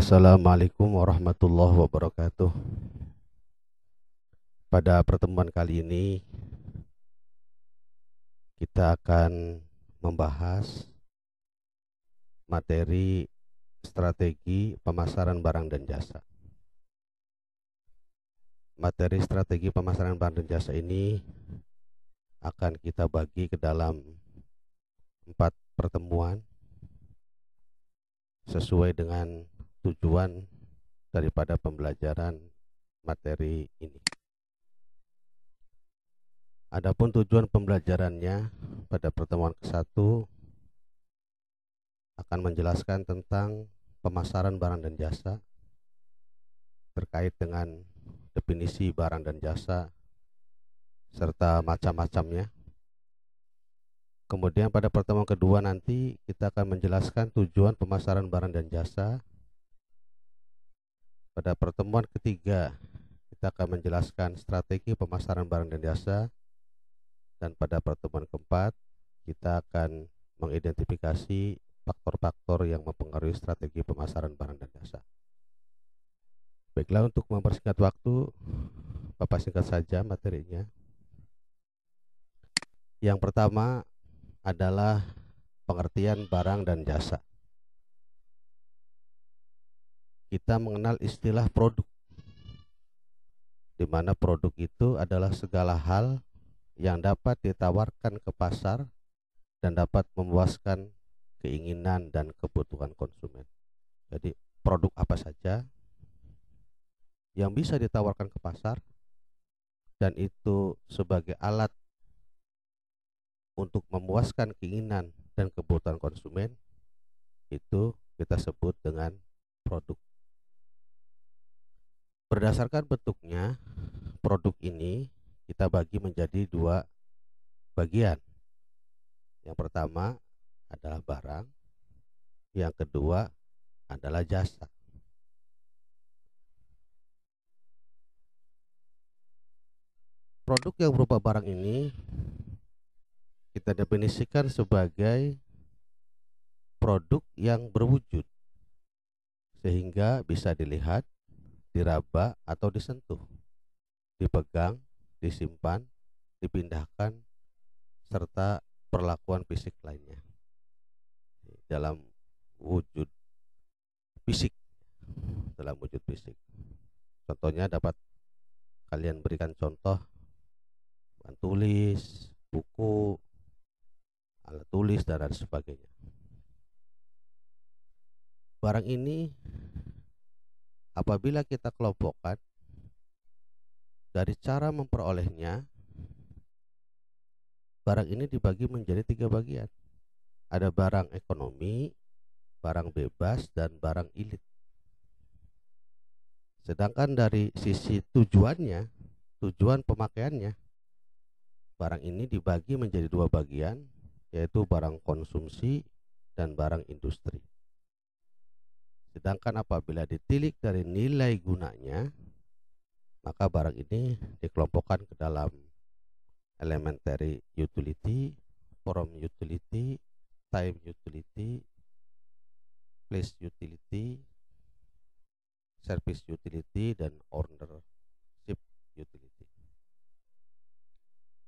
Assalamualaikum warahmatullahi wabarakatuh. Pada pertemuan kali ini kita akan membahas materi strategi pemasaran barang dan jasa. Materi strategi pemasaran barang dan jasa ini akan kita bagi ke dalam 4 pertemuan sesuai dengan tujuan daripada pembelajaran materi ini. Adapun tujuan pembelajarannya pada pertemuan ke-1 akan menjelaskan tentang pemasaran barang dan jasa terkait dengan definisi barang dan jasa serta macam-macamnya. Kemudian pada pertemuan kedua nanti kita akan menjelaskan tujuan pemasaran barang dan jasa. Pada pertemuan ketiga kita akan menjelaskan strategi pemasaran barang dan jasa. Dan pada pertemuan keempat kita akan mengidentifikasi faktor-faktor yang mempengaruhi strategi pemasaran barang dan jasa. Baiklah, untuk mempersingkat waktu, Bapak singkat saja materinya. Yang pertama adalah pengertian barang dan jasa. Kita mengenal istilah produk, di mana produk itu adalah segala hal yang dapat ditawarkan ke pasar dan dapat memuaskan keinginan dan kebutuhan konsumen. Jadi produk apa saja yang bisa ditawarkan ke pasar dan itu sebagai alat untuk memuaskan keinginan dan kebutuhan konsumen, itu kita sebut dengan produk. Berdasarkan bentuknya, produk ini kita bagi menjadi 2 bagian. Yang pertama adalah barang, yang kedua adalah jasa. Produk yang berupa barang ini kita definisikan sebagai produk yang berwujud sehingga bisa dilihat, diraba atau disentuh, dipegang, disimpan, dipindahkan, serta perlakuan fisik lainnya dalam wujud fisik. Contohnya dapat kalian berikan contoh bahan tulis, buku, alat tulis, dan lain sebagainya. Barang ini apabila kita kelompokkan dari cara memperolehnya, barang ini dibagi menjadi 3 bagian. Ada barang ekonomi, barang bebas, dan barang ilit. Sedangkan dari sisi tujuannya, tujuan pemakaiannya, barang ini dibagi menjadi 2 bagian, yaitu barang konsumsi dan barang industri. Sedangkan apabila ditilik dari nilai gunanya, maka barang ini dikelompokkan ke dalam elementary utility, from utility, time utility, place utility, service utility, dan ownership utility.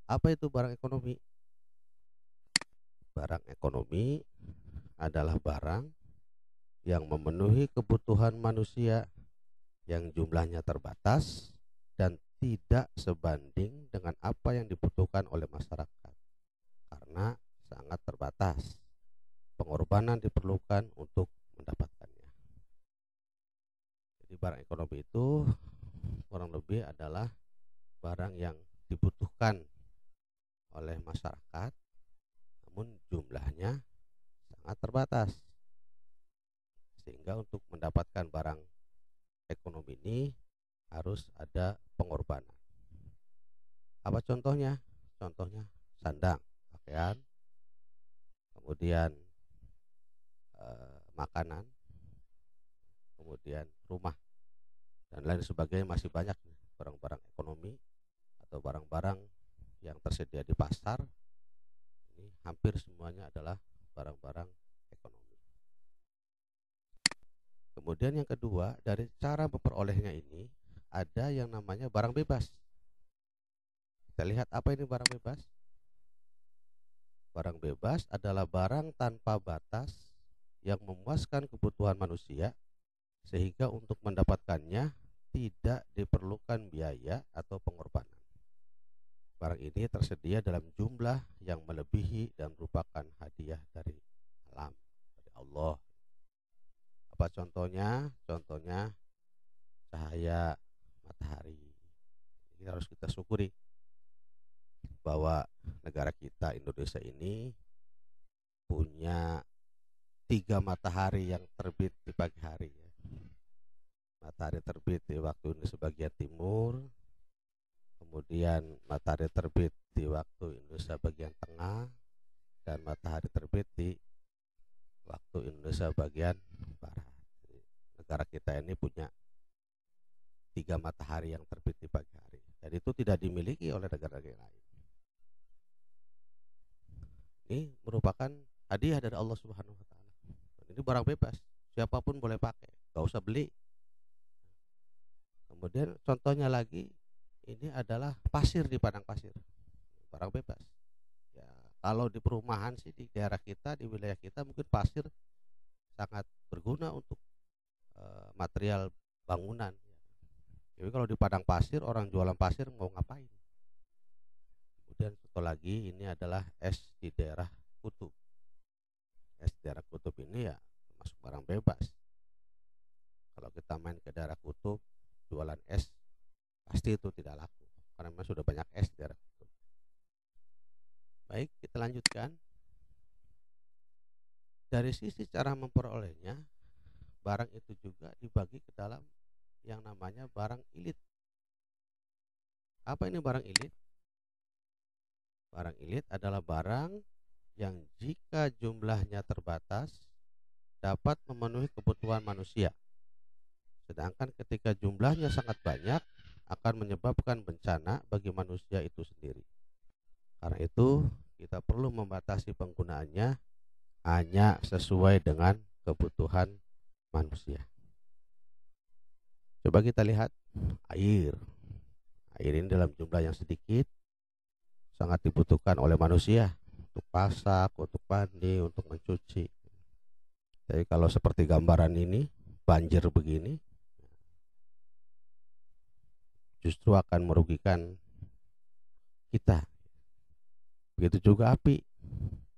Apa itu barang ekonomi? Barang ekonomi adalah barang yang memenuhi kebutuhan manusia yang jumlahnya terbatas dan tidak sebanding dengan apa yang dibutuhkan oleh masyarakat karena sangat terbatas. Pengorbanan diperlukan untuk mendapatkannya. Jadi barang ekonomi itu kurang lebih adalah barang yang dibutuhkan oleh masyarakat, namun jumlahnya sangat terbatas, sehingga untuk mendapatkan barang ekonomi ini harus ada pengorbanan. Apa contohnya? Contohnya sandang, pakaian, kemudian makanan, kemudian rumah, dan lain sebagainya. Masih banyak barang-barang ekonomi atau barang-barang yang tersedia di pasar. Ini hampir semuanya adalah barang-barang ekonomi. Kemudian yang kedua, dari cara memperolehnya ini ada yang namanya barang bebas. Kita lihat apa ini barang bebas. Barang bebas adalah barang tanpa batas yang memuaskan kebutuhan manusia sehingga untuk mendapatkannya tidak diperlukan biaya atau pengorbanan. Barang ini tersedia dalam jumlah yang melebihi dan merupakan hadiah dari alam, dari Allah. Apa contohnya? Contohnya cahaya matahari. Ini harus kita syukuri bahwa negara kita Indonesia ini punya 3 matahari yang terbit di pagi hari ya. Matahari terbit di waktu Indonesia bagian timur, kemudian matahari terbit di waktu Indonesia bagian tengah, dan matahari terbit di waktu Indonesia bagian barat. Jadi, negara kita ini punya 3 matahari yang terbit di pagi hari, dan itu tidak dimiliki oleh negara-negara lain. Ini merupakan hadiah dari Allah Subhanahu wa taala. Ini barang bebas, siapapun boleh pakai, gak usah beli. Kemudian contohnya lagi, ini adalah pasir di padang pasir, barang bebas. Ya, kalau di perumahan sih di daerah kita, di wilayah kita mungkin pasir sangat berguna untuk material bangunan. Jadi kalau di padang pasir orang jualan pasir mau ngapain? Kemudian satu lagi, ini adalah es di daerah kutub. Es di daerah kutub ini ya termasuk barang bebas. Kalau kita main ke daerah kutub jualan es, pasti itu tidak laku karena memang sudah banyak es di daerah kutub. Baik, kita lanjutkan. Dari sisi cara memperolehnya, barang itu juga dibagi ke dalam yang namanya barang ilit. Apa ini barang ilit? Barang ilit adalah barang yang jika jumlahnya terbatas dapat memenuhi kebutuhan manusia. Sedangkan ketika jumlahnya sangat banyak akan menyebabkan bencana bagi manusia itu sendiri. Karena itu kita perlu membatasi penggunaannya hanya sesuai dengan kebutuhan manusia. Coba kita lihat air. Air ini dalam jumlah yang sedikit sangat dibutuhkan oleh manusia untuk masak, untuk mandi, untuk mencuci. Jadi kalau seperti gambaran ini, banjir begini justru akan merugikan kita. Begitu juga api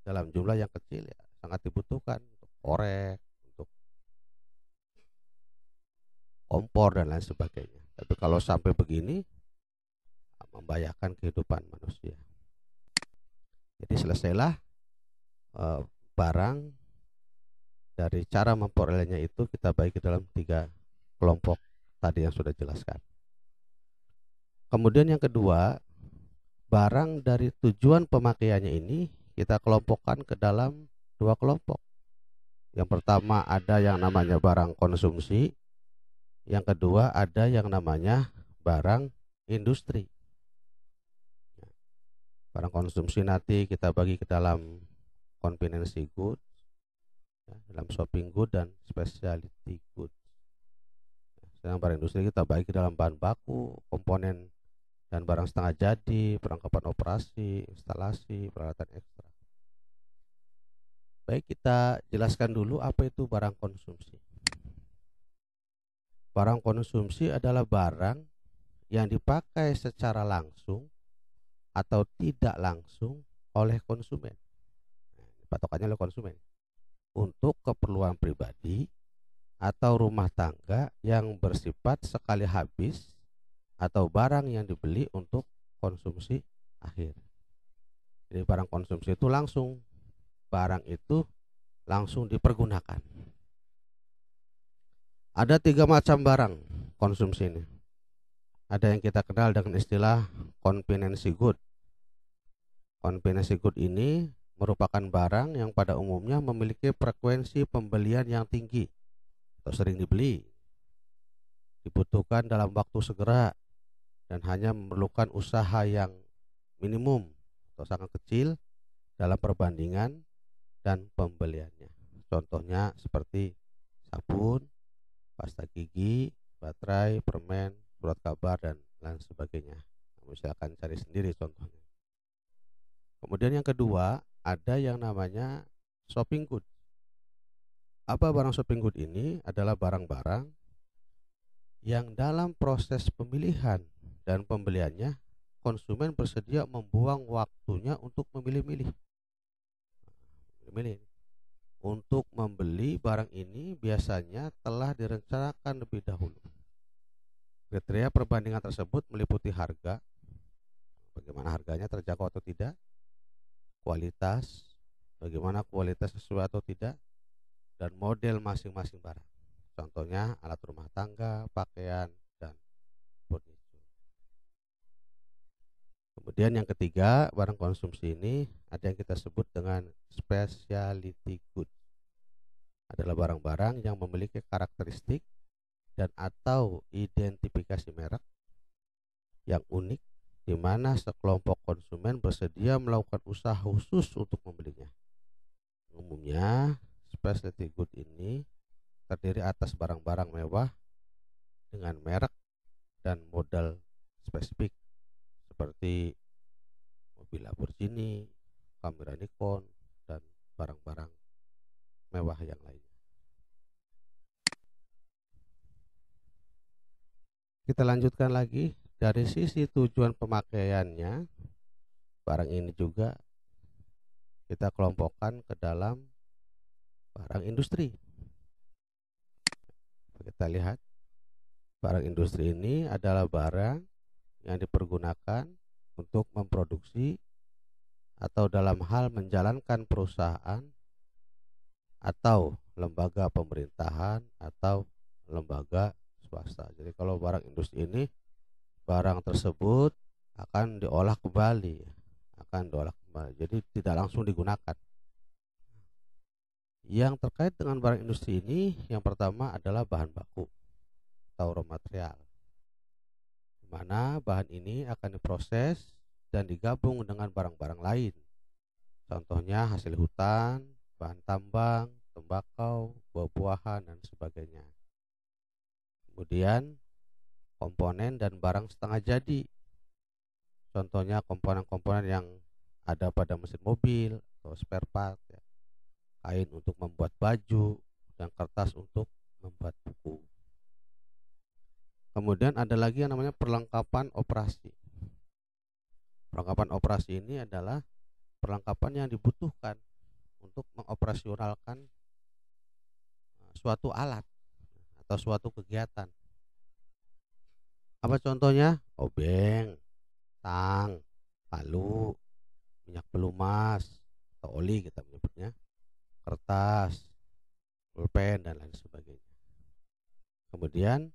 dalam jumlah yang kecil ya sangat dibutuhkan untuk korek, untuk kompor dan lain sebagainya. Tapi kalau sampai begini membahayakan kehidupan manusia. Jadi selesailah barang. Dari cara memperolehnya itu kita bagi ke dalam 3 kelompok tadi yang sudah jelaskan. Kemudian yang kedua, barang dari tujuan pemakaiannya ini kita kelompokkan ke dalam 2 kelompok. Yang pertama ada yang namanya barang konsumsi, yang kedua ada yang namanya barang industri. Barang konsumsi nanti kita bagi ke dalam convenience good, ya, dalam shopping good dan specialty good. Sedangkan barang industri kita bagi ke dalam bahan baku, komponen dan barang setengah jadi, perlengkapan operasi, instalasi, peralatan ekstra. Baik, kita jelaskan dulu apa itu barang konsumsi. Barang konsumsi adalah barang yang dipakai secara langsung atau tidak langsung oleh konsumen. Patokannya oleh konsumen untuk keperluan pribadi atau rumah tangga yang bersifat sekali habis atau barang yang dibeli untuk konsumsi akhir. Jadi barang konsumsi itu langsung, barang itu langsung dipergunakan. Ada 3 macam barang konsumsi ini. Ada yang kita kenal dengan istilah convenience good. Convenience good ini merupakan barang yang pada umumnya memiliki frekuensi pembelian yang tinggi atau sering dibeli, dibutuhkan dalam waktu segera, dan hanya memerlukan usaha yang minimum atau sangat kecil dalam perbandingan dan pembeliannya. Contohnya seperti sabun, pasta gigi, baterai, permen, surat kabar, dan lain sebagainya. Misalkan cari sendiri contohnya. Kemudian yang kedua, ada yang namanya shopping good. Apa barang shopping good ini? Adalah barang-barang yang dalam proses pemilihan dan pembeliannya konsumen bersedia membuang waktunya untuk memilih-milih. Untuk membeli barang ini biasanya telah direncanakan lebih dahulu. Kriteria perbandingan tersebut meliputi harga, bagaimana harganya, terjangkau atau tidak, kualitas, bagaimana kualitas sesuai atau tidak, dan model masing-masing barang. Contohnya alat rumah tangga, pakaian, dan furniture. Kemudian yang ketiga, barang konsumsi ini ada yang kita sebut dengan specialty good. Adalah barang-barang yang memiliki karakteristik dan atau identifikasi merek yang unik, di mana sekelompok konsumen bersedia melakukan usaha khusus untuk membelinya. Umumnya, specialty good ini terdiri atas barang-barang mewah dengan merek dan model spesifik seperti mobil Lamborghini, kamera Nikon, dan barang-barang mewah yang lainnya. Kita lanjutkan lagi dari sisi tujuan pemakaiannya. Barang ini juga kita kelompokkan ke dalam barang industri. Kita lihat, barang industri ini adalah barang yang dipergunakan untuk memproduksi atau dalam hal menjalankan perusahaan atau lembaga pemerintahan atau lembaga swasta. Jadi kalau barang industri ini, barang tersebut akan diolah kembali, jadi tidak langsung digunakan. Yang terkait dengan barang industri ini, yang pertama adalah bahan baku atau raw material, di mana bahan ini akan diproses dan digabung dengan barang-barang lain. Contohnya hasil hutan, bahan tambang, tembakau, buah-buahan, dan sebagainya. Kemudian komponen dan barang setengah jadi. Contohnya komponen-komponen yang ada pada mesin mobil atau spare part, ya. Kain untuk membuat baju, dan kertas untuk membuat buku. Kemudian ada lagi yang namanya perlengkapan operasi. Perlengkapan operasi ini adalah perlengkapan yang dibutuhkan untuk mengoperasionalkan suatu alat atau suatu kegiatan. Apa contohnya? Obeng, tang, palu, minyak pelumas atau oli kita menyebutnya, kertas, pulpen, dan lain sebagainya. Kemudian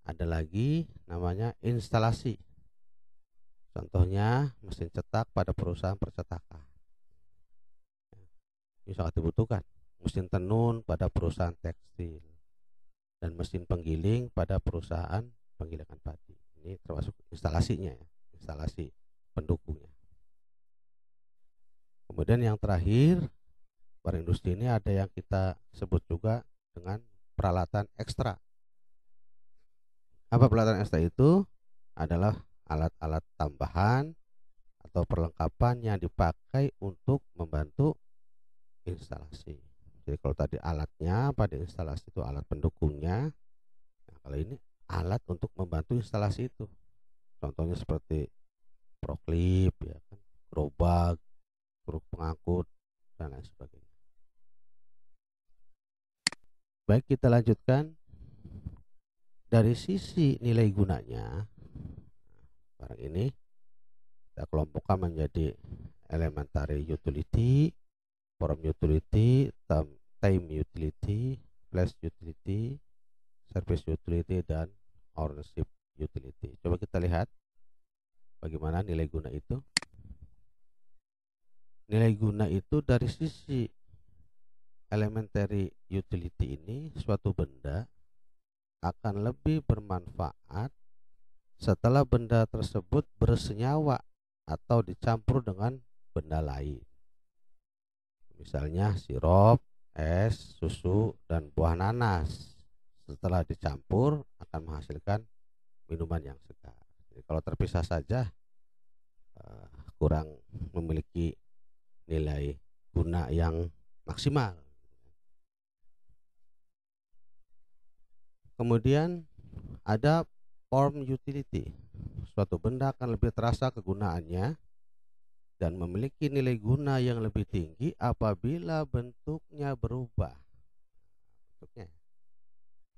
ada lagi namanya instalasi. Contohnya mesin cetak pada perusahaan percetakan. Ini sangat dibutuhkan. Mesin tenun pada perusahaan tekstil dan mesin penggiling pada perusahaan penggilingan padi. Ini termasuk instalasinya, ya, instalasi pendukungnya. Kemudian yang terakhir, barang industri ini ada yang kita sebut juga dengan peralatan ekstra. Apa peralatan ekstra itu? Adalah alat-alat tambahan atau perlengkapan yang dipakai untuk membantu instalasi. Jadi kalau tadi alatnya pada instalasi itu alat pendukungnya, nah kalau ini alat untuk membantu instalasi itu. Contohnya seperti proklip, ya kan, gerobak, truk pengangkut, dan lain sebagainya. Baik, kita lanjutkan. Dari sisi nilai gunanya, barang ini kita kelompokkan menjadi elementary utility, form utility, time utility, place utility, service utility, dan ownership utility. Coba kita lihat bagaimana nilai guna itu. Nilai guna itu dari sisi elementary utility ini, suatu benda akan lebih bermanfaat setelah benda tersebut bersenyawa atau dicampur dengan benda lain. Misalnya sirup, es, susu, dan buah nanas setelah dicampur akan menghasilkan minuman yang segar. Jadi kalau terpisah saja kurang memiliki nilai guna yang maksimal. Kemudian ada form utility. Suatu benda akan lebih terasa kegunaannya dan memiliki nilai guna yang lebih tinggi apabila bentuknya berubah. Bentuknya,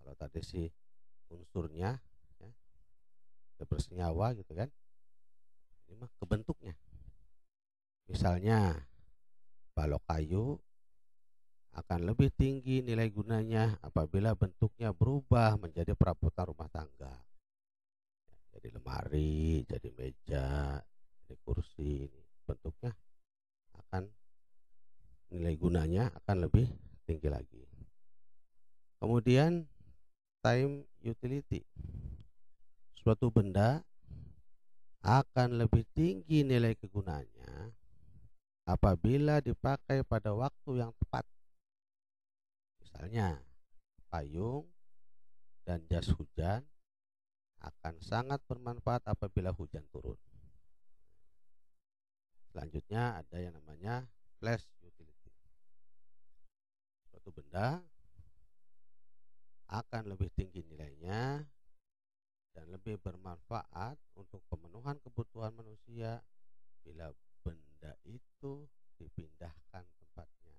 kalau tadi si unsurnya ya, bersenyawa gitu kan, ini mah ke bentuknya. Misalnya balok kayu akan lebih tinggi nilai gunanya apabila bentuknya berubah menjadi perabotan rumah tangga, jadi lemari, jadi meja, jadi kursi. Ini bentuknya akan, nilai gunanya akan lebih tinggi lagi. Kemudian time utility. Suatu benda akan lebih tinggi nilai kegunaannya apabila dipakai pada waktu yang tepat. Misalnya payung dan jas hujan akan sangat bermanfaat apabila hujan turun. Selanjutnya ada yang namanya flash utility. Suatu benda akan lebih tinggi nilainya dan lebih bermanfaat untuk pemenuhan kebutuhan manusia bila benda itu dipindahkan tempatnya.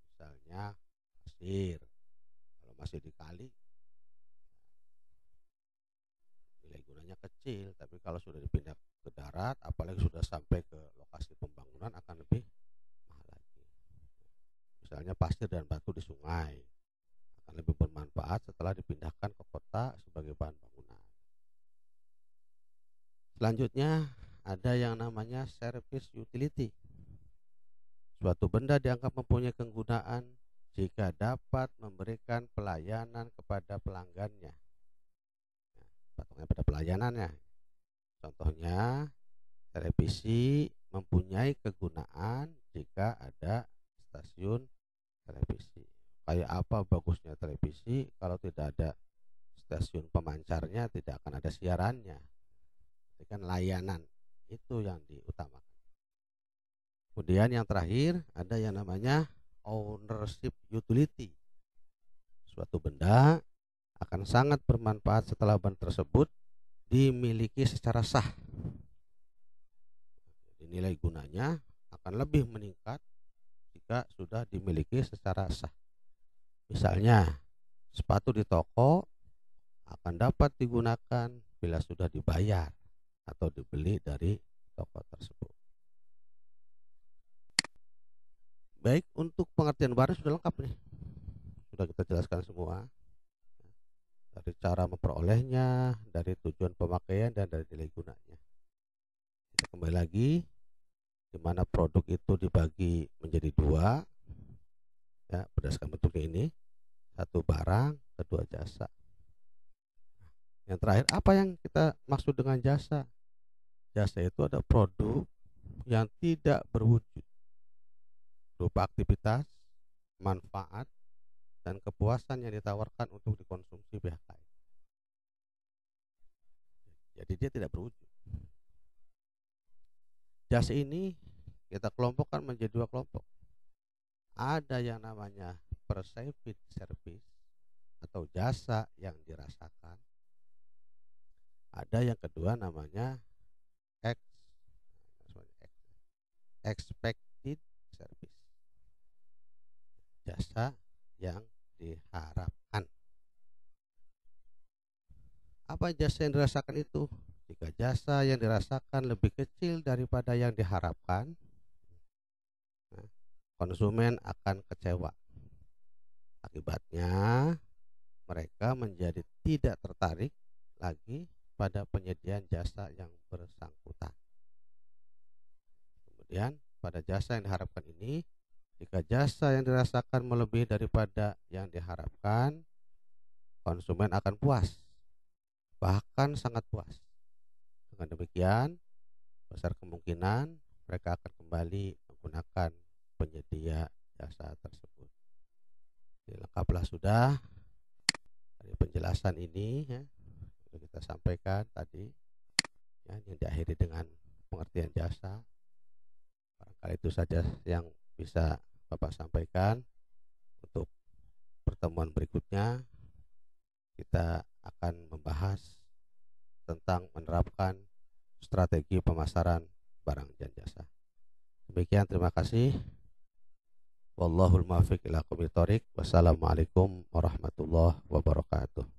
Misalnya pasir, kalau masih di kali nilai gunanya kecil, tapi kalau sudah dipindah ke darat, apalagi sudah sampai ke lokasi pembangunan, akan lebih mahal lagi. Misalnya pasir dan batu di sungai akan lebih bermanfaat setelah dipindahkan ke kota sebagai bahan bangunan. Selanjutnya ada yang namanya service utility. Suatu benda dianggap mempunyai kegunaan jika dapat memberikan pelayanan kepada pelanggannya. Patungnya pada pelayanannya. Contohnya, televisi mempunyai kegunaan jika ada stasiun televisi. Kayak apa bagusnya televisi kalau tidak ada stasiun pemancarnya, tidak akan ada siarannya. Jadi kan layanan itu yang diutamakan. Kemudian yang terakhir ada yang namanya ownership utility. Suatu benda akan sangat bermanfaat setelah benda tersebut dimiliki secara sah. Jadi nilai gunanya akan lebih meningkat jika sudah dimiliki secara sah. Misalnya sepatu di toko akan dapat digunakan bila sudah dibayar atau dibeli dari toko tersebut. Baik, untuk pengertian barang sudah lengkap nih. Sudah kita jelaskan semua. Dari cara memperolehnya, dari tujuan pemakaian, dan dari nilai gunanya. Kita kembali lagi, di mana produk itu dibagi menjadi dua, ya, berdasarkan bentuknya ini. Satu barang, kedua jasa. Yang terakhir, apa yang kita maksud dengan jasa? Jasa itu ada produk yang tidak berwujud, berupa aktivitas, manfaat, dan kepuasan yang ditawarkan untuk dikonsumsi pihak lain. Jadi dia tidak berwujud. Jasa ini kita kelompokkan menjadi dua kelompok. Ada yang namanya perceived service atau jasa yang dirasakan. Ada yang kedua namanya expected service, jasa yang diharapkan. Apa jasa yang dirasakan itu? Jika jasa yang dirasakan lebih kecil daripada yang diharapkan, konsumen akan kecewa. Akibatnya mereka menjadi tidak tertarik lagi pada penyediaan jasa yang bersangkutan. Kemudian pada jasa yang diharapkan ini, jika jasa yang dirasakan melebihi daripada yang diharapkan, konsumen akan puas, bahkan sangat puas. Dengan demikian, besar kemungkinan mereka akan kembali menggunakan penyedia jasa tersebut. Jadi, lengkaplah sudah Dari penjelasan ini ya, yang kita sampaikan tadi ya, yang diakhiri dengan pengertian jasa, barangkali itu saja yang bisa Bapak sampaikan. Untuk pertemuan berikutnya kita akan membahas tentang menerapkan strategi pemasaran barang dan jasa. Demikian, terima kasih. Wallahul muwaffiq ila aqwamit thoriq. Wassalamualaikum warahmatullahi wabarakatuh.